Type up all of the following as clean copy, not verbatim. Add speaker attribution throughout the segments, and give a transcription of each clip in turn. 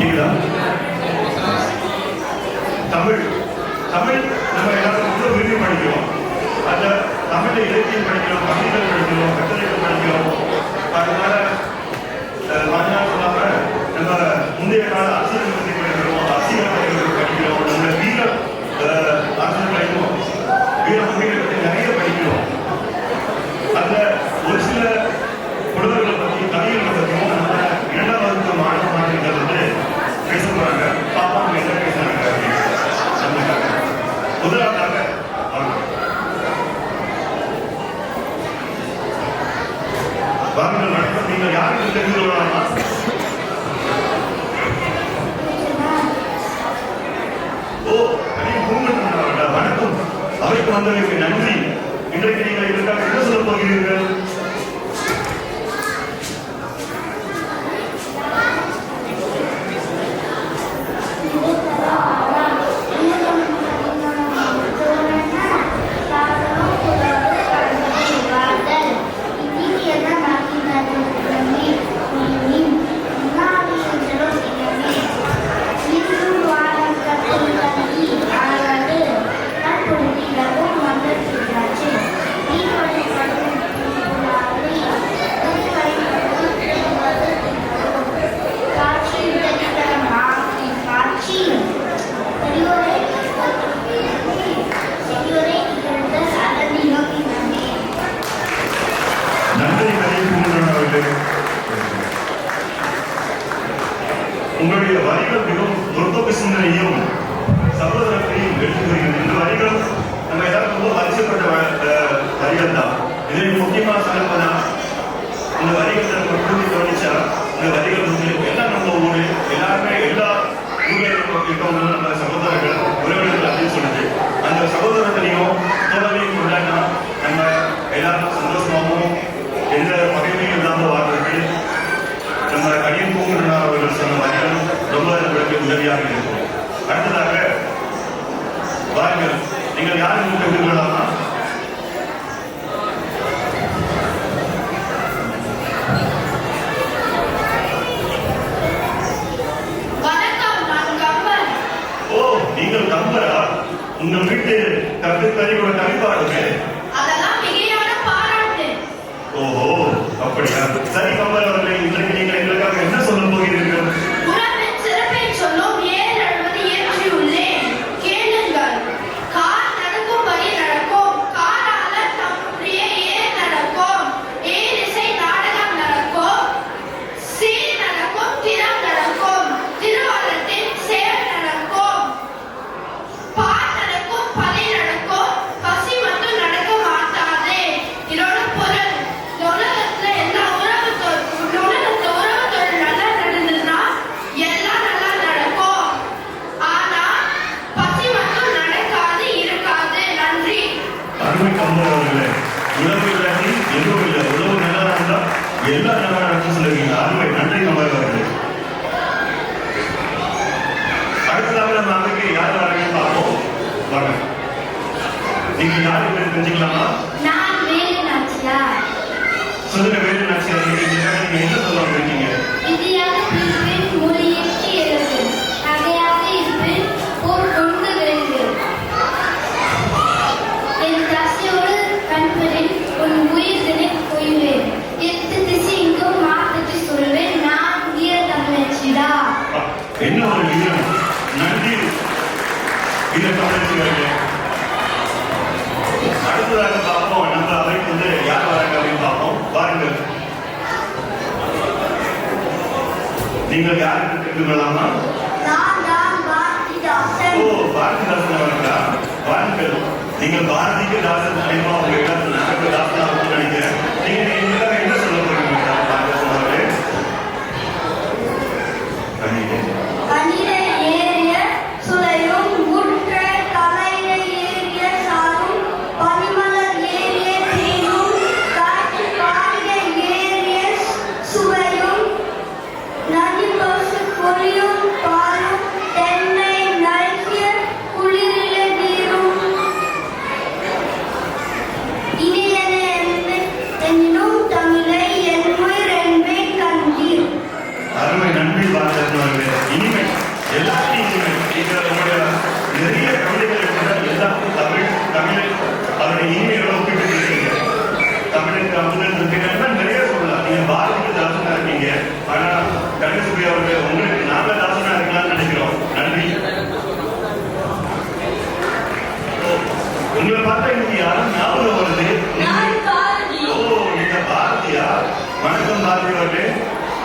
Speaker 1: கேக்குதா? தமிழ் தமிழ் நம்ம எல்லாரும் ரொம்ப விரும்பி படிக்கிறோம். அந்த தமிழ் இலக்கியம் படிக்கிறோம், கவிதைகள் படிக்கிறோம், கட்டுரைகள் படிக்கிறோம். அதனால மறுநாள் சொல்லாம நம்ம முந்தைய கால அரசியல் பற்றி படிக்கிறோம், அரசியல் படிக்கிறோம், நம்ம வீர அரசியல் படிக்கிறோம், வீர மொழிகளை பற்றி நிறைய படிக்கிறோம். அதுல ஒரு சில புலவர்களை பற்றி கவிஞர்களை பற்றியும் நம்ம இரண்டாம் வகுப்பு மாணவ மாணவிகள் வந்து பேச போறாங்க. பாப்பா அவங்க என்ன பேசுறாங்க அப்படின்னு முதலாவதாக வாருங்கள். வணக்கம். நீங்கள் யாருக்கு தெரிந்து கொள்ளலாமா? ஓ, வணக்கம். அவைக்கு வந்ததற்கு நன்றி. இன்றைக்கு நீங்கள் இதற்காக என்ன சொல்ல போகிறீர்கள்? உங்களுடைய வரிகள் மிகவும் முற்போக்கு சிந்தனையும் சகோதரத்தையும் எடுத்துக்கிறீர்கள். இந்த வரிகள் நம்ம எல்லாரும் ரொம்ப பரிசப்பட்ட வரிகள் தான். இதில் முக்கியமாக சொல்லப்போனா இந்த வரிகள் நம்ம கூட்டி கவனிச்சா இந்த வரிகள் வந்து எல்லாம் நம்ம ஊரு எல்லாருமே எல்லா ஊழியர்களும் இருக்கவங்க நம்ம சகோதரர்கள் உறவினர்கள் அப்படின்னு சொல்லுது. அந்த சகோதரத்தையும் தோழமையும் கொண்டாடினா நம்ம எல்லாரும் சந்தோஷமாகவும் எந்த பகைமையும் இல்லாமல் வாழ்றதுக்கு நம்ம கடியம் பூங்குறனா அவர்கள் சொன்ன வரிகள் ரொம்ப நம்மளுக்கு உதவியாக இருக்கும். அடுத்ததாக வாருங்கள். நீங்கள் யாருக்கு தெரிந்துகொள்ளலாமா? ஓ, நீங்கள் கம்பரா? உங்கள் வீட்டு கட்டுக்கறி கூட கவிப்பாடுமே. ஓஹோ, அப்படியா? சரி கம்பர் அவர்களே, இன்றைக்கு நீங்கள் எங்களுக்காக என்ன சொல்ல போகிறீர்கள்? எல்லா நடக்கும் சொல்லுவீங்க. அருமை, நன்றி கம்பர் அவர்களே. அடுத்ததாக நம்ம அன்றைக்கு யார் வரீங்கன்னு பார்ப்போம். வாங்க. நீங்க யாரு பேர் தெரிஞ்சுக்கலாமா? சொல்லுங்க. வேறு நாச்சியார், நீங்க என்ன சொல்ல வந்திருக்கீங்க? என்ன ஒரு வீரம்! நன்றி வீர தமிழச்சிகளே. அடுத்ததாக பார்ப்போம். நம்ம அவைக்கு வந்து யார் வராங்க அப்படின்னு பார்ப்போம். பாருங்கள். நீங்கள் யாருக்கு தெரிந்து கொள்ளலாமா? ஓ, பாரதிதாசன் அவர்களா? வாருங்கள். நீங்கள் பாரதிக்கு தாசன் நினைப்பா உங்க இடத்துல எனக்கு தாசனா இருக்கும்னு நினைக்கிறேன். நீங்க எங்களுக்காக என்ன சொல்ல போறீங்க பாரதிதாசன் அவர்களே? இனிமே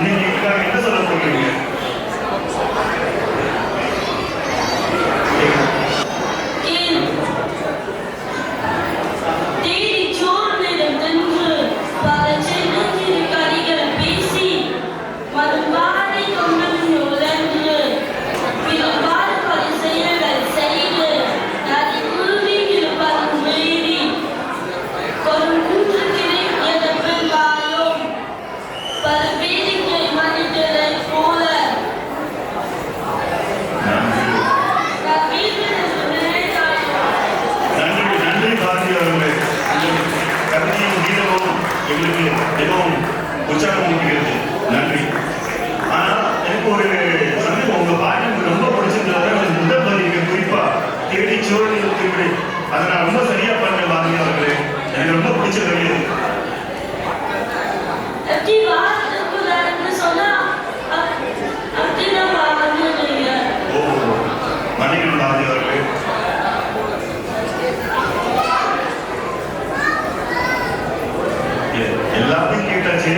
Speaker 1: நீங்க இதுக்காக என்ன சொல்ல போறீங்க? எங்களுக்கு மிகவும் உற்சாகம் ஊட்டுகிறது. நன்றி. ஆனா எனக்கு ஒரு சந்தேகம், உங்க பாட்டு எனக்கு ரொம்ப பிடிச்சிருந்தது. முதல் பதிவு குறிப்பா தேடி சூழலில் திருவிழை அதை நான் ரொம்ப சரியா பண்ணேன் பாரதி அவர்களே. எனக்கு ரொம்ப பிடிச்சது. மன்னிக்கணும் பாரதி அவர்களே. எல்லாத்தையும் கேட்டாச்சு.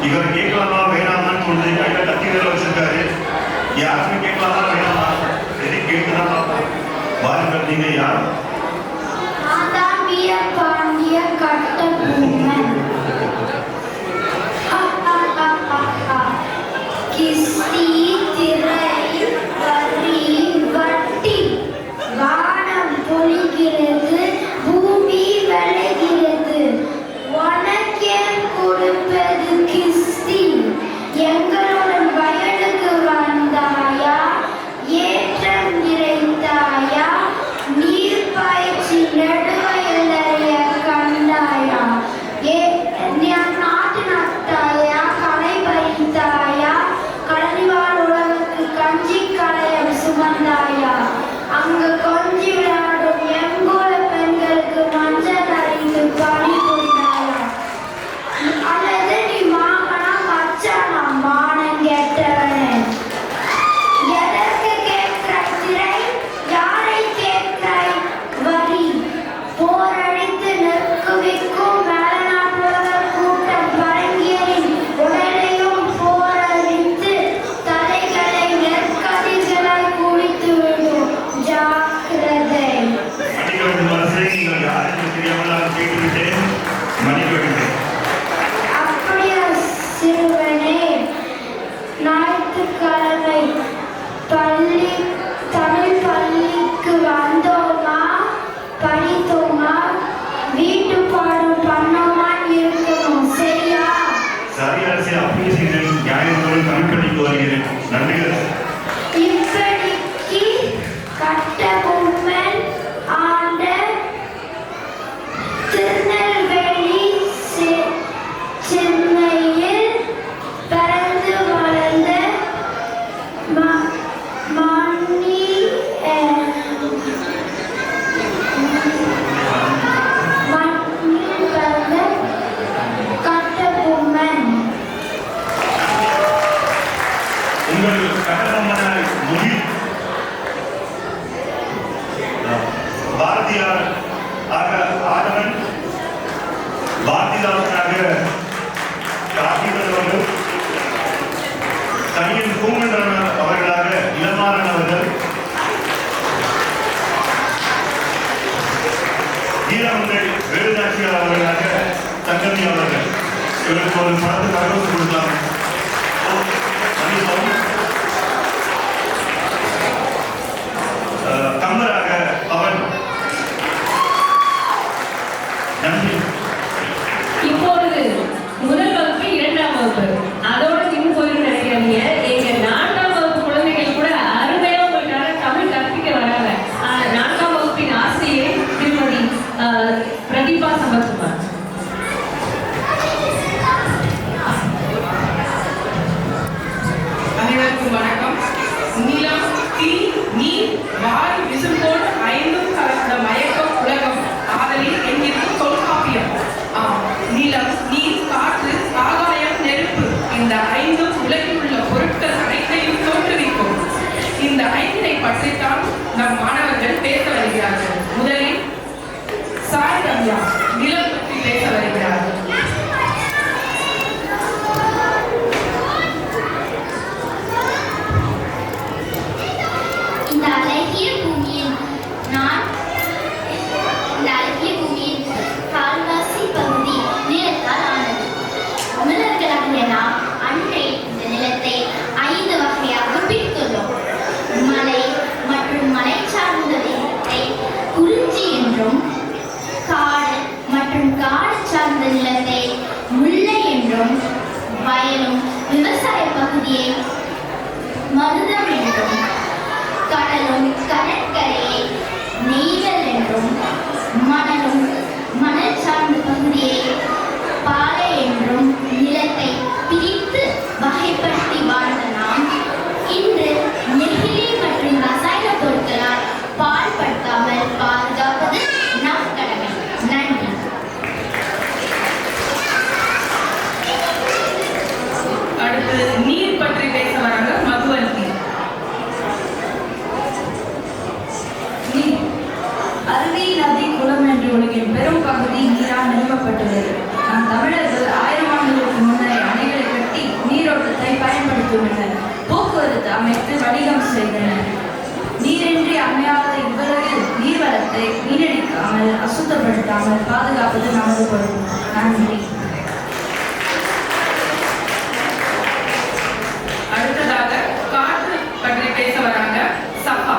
Speaker 1: இவர் கேட்கலாமா வேணாமான்னு சொல்லி கையில கத்தி வேலை வச்சிருக்காரு. யாருமே கேட்கலாமா வேணாமா எது கேட்கலாம் பார்ப்போம். பாருங்கள், நீங்க யார்?
Speaker 2: பாண்டிய கட்டபொம்மன். கிஸ்தி திரை வரி வட்டி வானம் பொழிகிறது, பூமி விளைகிறது, உனக்கே கொடுப்பது கிஸ்தி. எங்களுடன் வயலுக்கு வந்தாயா, ஏற்றம் நிறைந்தாயா, நீர் பாய்ச்சி நடுவயலைய கண்டாயா, நாட்டு நட்டாயா, களை பறித்தாயா, கல்விவாழ் உலகத்து கஞ்சி களையம் சுமந்தாயா, அங்கு கொஞ்சி விளையாடும் எங்கூர பெண்களுக்கு மஞ்சள் அரைத்து பணி புரிந்தாயா, அல்லது நீ மாமனா மச்சானா மானம் கெட்டவனே. எதற்கு கேட்கிறாய் திரை, யாரை கேட்கிறாய் வரி, போரடித்து நிற்குவிக்கும் மேலநாட்டுலக கூட்டம் பரங்கியரின் உடலையும் போரடித்து தலைகளை நெற்கதிர்களாய் குடித்து விடும், ஜாக்கிரதை. அப்படியா சிறுவனே, ஞாயிற்றுக்கிழமை தமிழ் பள்ளிக்கு வந்தோமா, படித்தோமா, வீட்டு பாடம் பண்ணோமா இருக்கணும், சரியா?
Speaker 1: சரி அரசே, அப்படி செய்கிறேன். நியாயத்தோடு தமிழ் பள்ளிக்கு வருகிறேன். நன்றி அரசே.
Speaker 2: இப்படிக்கு கட்டபொம்மன் ஆண்ட திருநெல்வேலி சென்னையில் பிறந்து வளர்ந்த கட்டபொம்மன்
Speaker 1: உங்கள் கட்டபொம்மனாய் முகில் பாரதியார் ஆதவன், பாரதிதாசனாக கார்த்திகன் அவர்கள், கணியன் பூங்கன்றன் அவர்களாக இளமாறன் அவர்கள், ஈரமங்கை வேலுநாச்சியார் அவர்களாக தங்கமணி அவர்கள். இவருக்கு ஒரு படத்துக்கு அனுமதி கொடுக்கலாம். கம்பராக அவன். நன்றி.
Speaker 3: இப்பொழுது முதல் வகுப்பு, இரண்டாம் வகுப்பு அதோட இன்னும் போயிடும் நினைக்கிறீங்க. எங்க 4ஆம் வகுப்பு குழந்தைகள் கூட அருமையா உங்களுக்காக தமிழ் கற்பிக்க வராங்க. நான்காம் வகுப்பின் ஆசிரியர் திருமதி பிரதீபா சம்பத்குமார்.
Speaker 2: பகுதியை மருதம் என்றும், கடலும் கடற்கரையை நெய்தல் என்றும், மணலும் மணல் சார்ந்த பகுதியை பாலை என்றும் நிலத்தை பிரித்து வகைப்படுத்தி வாழ்ந்த நாம் இன்று நெகிழி மற்றும் ரசாயன பொருட்களால் பாழ்படுத்தாமல் பாதுகாப்பது நம் கடமை. நன்றி.
Speaker 3: அடுத்து நீர் பற்றி பேச வராங்க மதுவந்தி.
Speaker 4: நீர் அருவி, நதி, குளம் என்று உலகின் பெரும் பகுதி நீரால் நிறுவப்பட்டுள்ளது. நம் தமிழர்கள் 1000 ஆண்டுகளுக்கு முன்னரே அணைகளை கட்டி நீரோட்டத்தை பயன்படுத்தியுள்ளனர். போக்குவரத்து அமைத்து வணிகம் செய்தனர். நீரின்றி அமையாத இவ்வுலகில் நீர்வளத்தை வீணடிக்காமல் அசுத்தப்படுத்தாமல் பாதுகாப்பது நமது பொறுப்பு. நன்றி.
Speaker 3: அடுத்ததாக காற்று பற்றி பேச வராங்க சஃபா.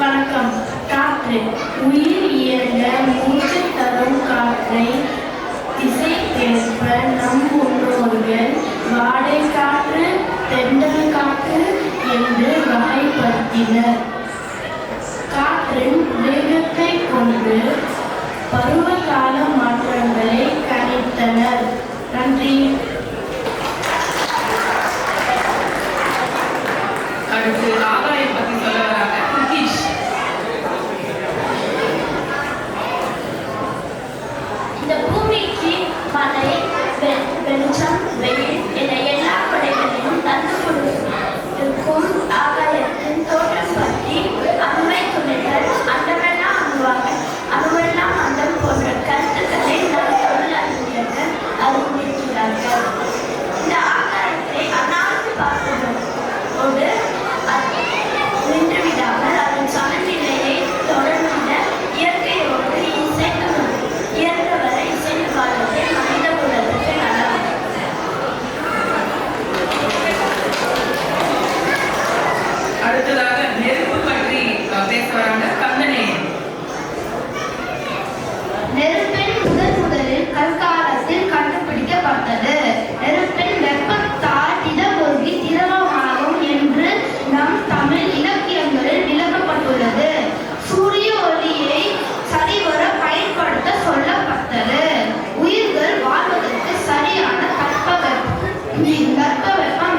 Speaker 2: வணக்கம். காற்று உயிர் இயங்க மூச்சு தரும் காற்றை திசைக்கேற்ப நம் முன்னோர்கள் வாடை காற்று, தென்றல் காற்று என்று வகைப்படுத்தினர். காற்றின் வேகத்தை கொண்டு பருவகால மாற்றங்களை கணித்தனர். நன்றி.
Speaker 3: அடுத்து ஆகாயம் பற்றி சொல்ல வராங்க நிதிஷ்.
Speaker 2: இந்த பூமிக்கு மழை, வெளிச்சம், வெயில் என எல்லா கொடைகளையும் தந்து கொண்டிருக்கும் ஆகாயத்தின் தோற்றம் பற்றி அண்மை துணைகள் அண்டமெல்லாம் அணுவாக, அணுவெல்லாம் அண்டம் போன்ற கருத்துக்களை நம் தொழில் அறிஞர்கள் அறிந்திருக்கிறார்கள். இந்த ஆகாயத்தை அண்ணாந்து பார்ப்பதோடு நின்றுவிடாமல் அதன் சமநிலையை தொடர்ந்த இயற்கையோடு இயன்றவரை இசைந்து வாழ்வதே மனித குலத்துக்கு நலம்.
Speaker 3: அடுத்ததாக நெருப்பு பற்றி பேச வராங்க கந்தனேயன்.
Speaker 2: நெருப்பின் முதலில் கற்காலத்தில் கண்டுபிடிக்கப்பட்டது. நெருப்பின் வெப்பத்தால் திடப்பொருள் திரவமாகும் என்று நம் தமிழ் இலக்கியங்களில் விளக்கப்பட்டுள்ளது. சூரிய ஒளியை சரிவர பயன்படுத்த சொல்லப்பட்டது. உயிர்கள் வாழ்வதற்கு சரியான தட்பவெப்பம்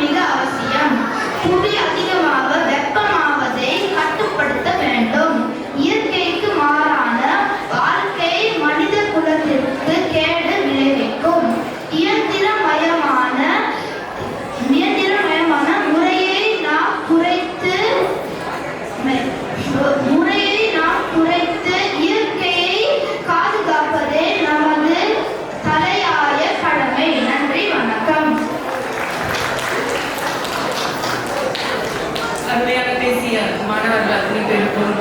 Speaker 2: மிக அவசியம். புவி அதிகமாக வெப்பமாவதை கட்டுப்படுத்த வேண்டும். இயற்கைக்கு மாறான வாழ்க்கை மனித குலத்திற்கு கேடு விளைவிக்கும். இயந்திரமயமான முறையை நாம் குறைத்து இயற்கையை பாதுகாப்பதே நமது தலையாய கடமை. நன்றி. வணக்கம்.
Speaker 3: அருமையாக பேசிய மாணவர்கள் அத்தனை பேருக்கும்